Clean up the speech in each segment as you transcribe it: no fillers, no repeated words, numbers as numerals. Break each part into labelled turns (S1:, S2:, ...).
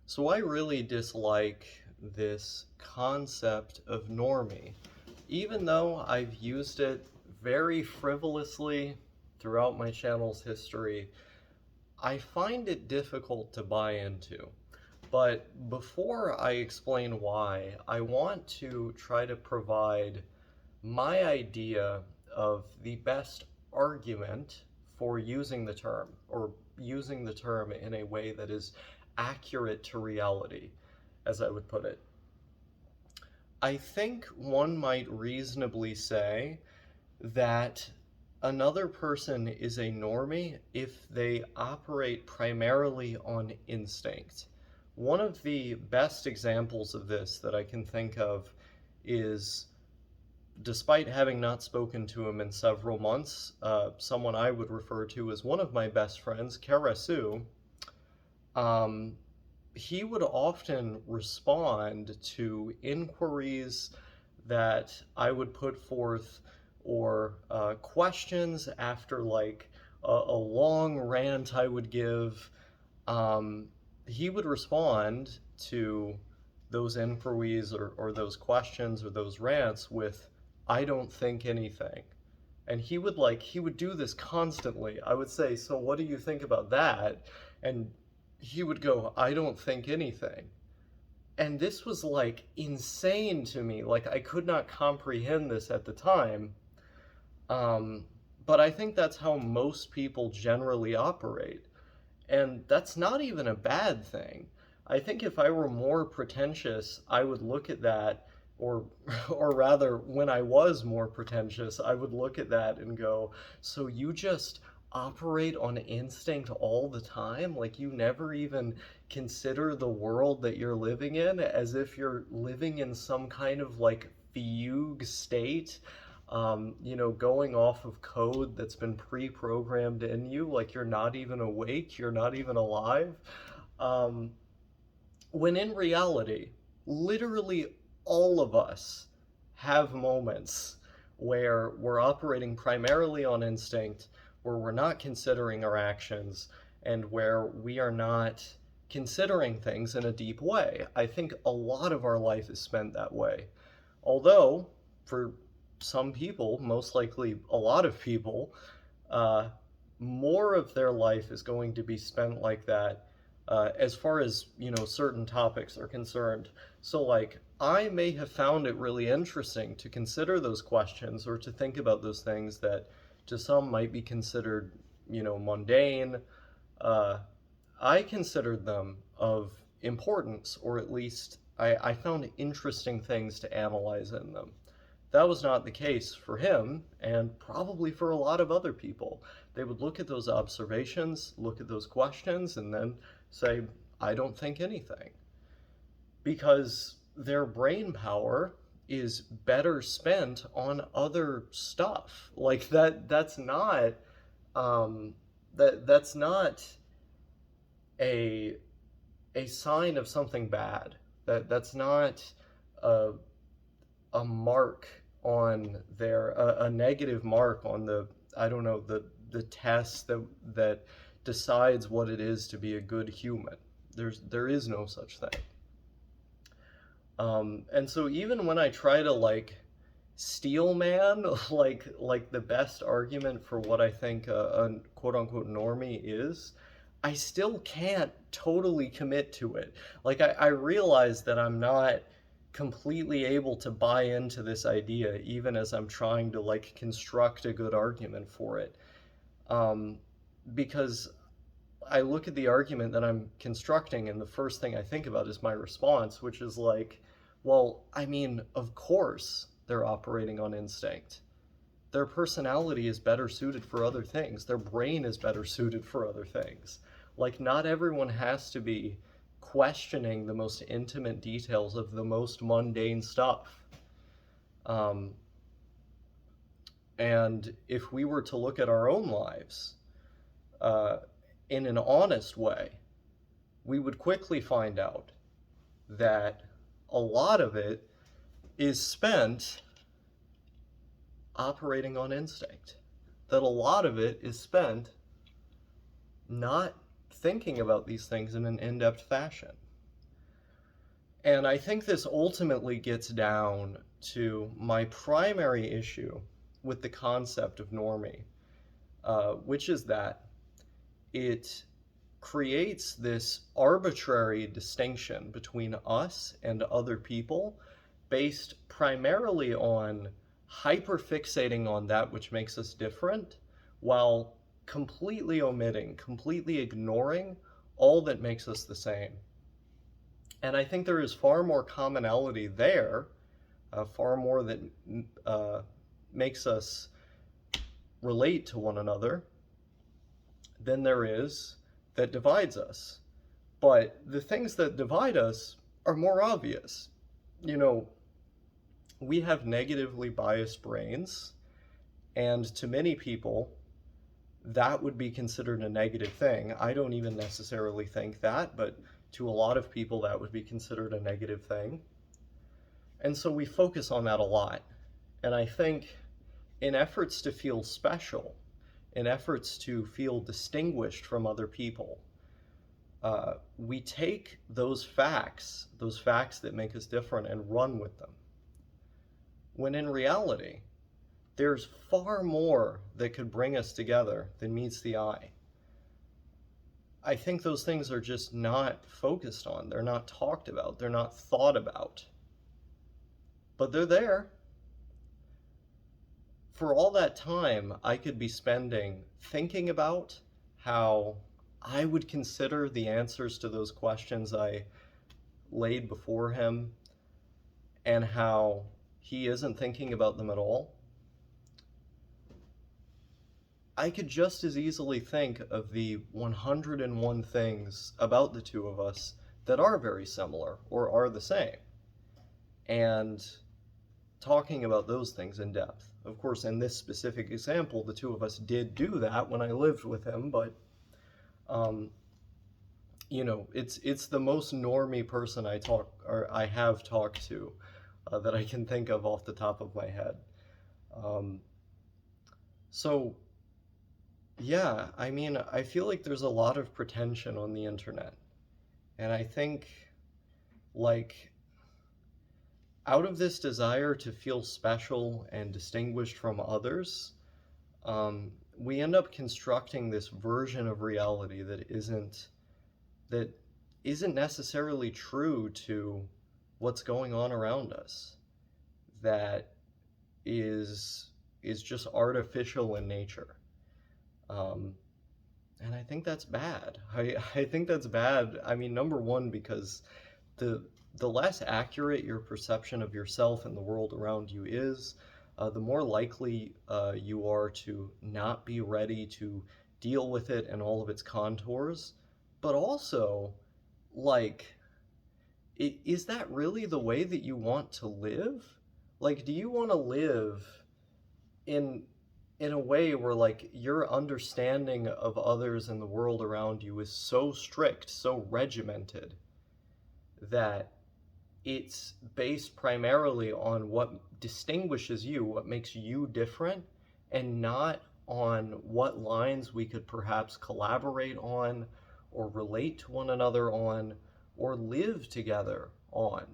S1: So I really dislike this concept of normie, even though I've used it very frivolously throughout my channel's history. I find it difficult to buy into. But before I explain why, I want to try to provide my idea of the best argument for using the term, or using the term in a way that is accurate to reality, as I would put it. I think one might reasonably say that another person is a normie if they operate primarily on instinct. One of the best examples of this that I can think of is, despite having not spoken to him in several months, someone I would refer to as one of my best friends, Karasu, um, he would often respond to inquiries that I would put forth, or questions after like a long rant I would give. Um, he would respond to those inquiries, or those questions or those rants with, I don't think anything. And he would do this constantly. I would say, so what do you think about that? And he would go, I don't think anything. And this was like insane to me. Like I could not comprehend this at the time. Um, but I think that's how most people generally operate. And that's not even a bad thing. I think if I were more pretentious, I would look at that, or or rather, when I was more pretentious, I would look at that and go, so you just operate on instinct all the time? Like you never even consider the world that you're living in as if you're living in some kind of like fugue state, going off of code that's been pre-programmed in you, like you're not even awake, you're not even alive. Um, when in reality, literally all of us have moments where we're operating primarily on instinct, where we're not considering our actions, and where we are not considering things in a deep way. I think a lot of our life is spent that way. Although, for some people, most likely a lot of people, uh, more of their life is going to be spent like that, as far as certain topics are concerned. So, like, I may have found it really interesting to consider those questions, or to think about those things that to some might be considered, mundane. Uh, I considered them of importance, or at least I found interesting things to analyze in them. That was not the case for him, and probably for a lot of other people. They would look at those observations, look at those questions, and then say, I don't think anything. Because their brain power is better spent on other stuff. Like that's not that's not a a sign of something bad. That's not a a mark on their a negative mark on the, I don't know, the test that decides what it is to be a good human. There is no such thing. And so even when I try to like steel man like the best argument for what I think a quote unquote normie is, I still can't totally commit to it. Like I realize that I'm not completely able to buy into this idea, even as I'm trying to like construct a good argument for it. Um, because I look at the argument that I'm constructing, and the first thing I think about is my response, which is like, well, I mean, of course they're operating on instinct. Their personality is better suited for other things. Their brain is better suited for other things. Like, not everyone has to be questioning the most intimate details of the most mundane stuff. Um, and if we were to look at our own lives uh, in an honest way, we would quickly find out that a lot of it is spent operating on instinct. That a lot of it is spent not thinking about these things in an in depth fashion. And I think this ultimately gets down to my primary issue with the concept of normie, which is that it creates this arbitrary distinction between us and other people based primarily on hyperfixating on that which makes us different while completely omitting, completely ignoring all that makes us the same. And I think there is far more commonality there, far more that makes us relate to one another than there is that divides us. But the things that divide us are more obvious. You know, we have negatively biased brains, and to many people, that would be considered a negative thing. I don't even necessarily think that, but to a lot of people, that would be considered a negative thing. And so we focus on that a lot. And I think in efforts to feel special, in efforts to feel distinguished from other people, we take those facts that make us different, and run with them. When in reality, there's far more that could bring us together than meets the eye. I think those things are just not focused on. They're not talked about. They're not thought about. But they're there. For all that time I could be spending thinking about how I would consider the answers to those questions I laid before him, and how he isn't thinking about them at all, I could just as easily think of the 101 things about the two of us that are very similar or are the same, and talking about those things in depth. Of course, in this specific example, the two of us did do that when I lived with him, but it's the most normie person I have talked to that I can think of off the top of my head. So yeah, I mean, I feel like there's a lot of pretension on the internet. And I think, like, out of this desire to feel special and distinguished from others, we end up constructing this version of reality that isn't necessarily true to what's going on around us, that is just artificial in nature. And I think that's bad. I think that's bad. I mean, number one, because the less accurate your perception of yourself and the world around you is, the more likely you are to not be ready to deal with it and all of its contours. But also, like, is that really the way that you want to live? Like, do you want to live in a way where, like, your understanding of others and the world around you is so strict, so regimented, that it's based primarily on what distinguishes you, what makes you different, and not on what lines we could perhaps collaborate on, or relate to one another on, or live together on?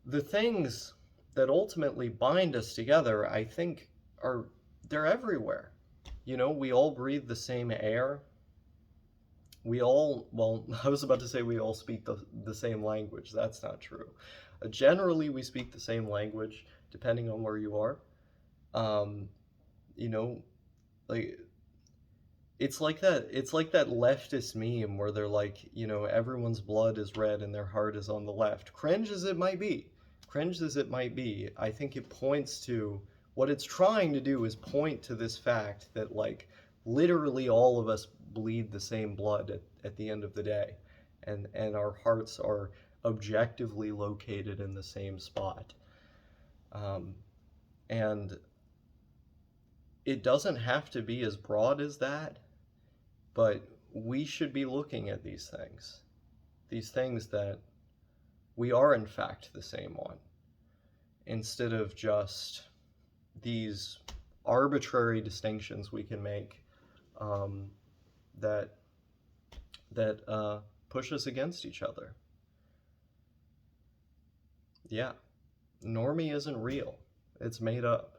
S1: The things that ultimately bind us together, I think, they're everywhere. You know, we all breathe the same air. Well, I was about to say we all speak the same language. That's not true. Generally, we speak the same language, depending on where you are. You know, like, it's like that leftist meme where they're like, you know, everyone's blood is red and their heart is on the left. Cringe as it might be, I think it points to what it's trying to do, is point to this fact that, like, literally all of us bleed the same blood at the end of the day, and our hearts are objectively located in the same spot. And it doesn't have to be as broad as that, but we should be looking at these things that we are in fact the same on, instead of just these arbitrary distinctions we can make that push us against each other. Yeah, Normie isn't real. It's made up.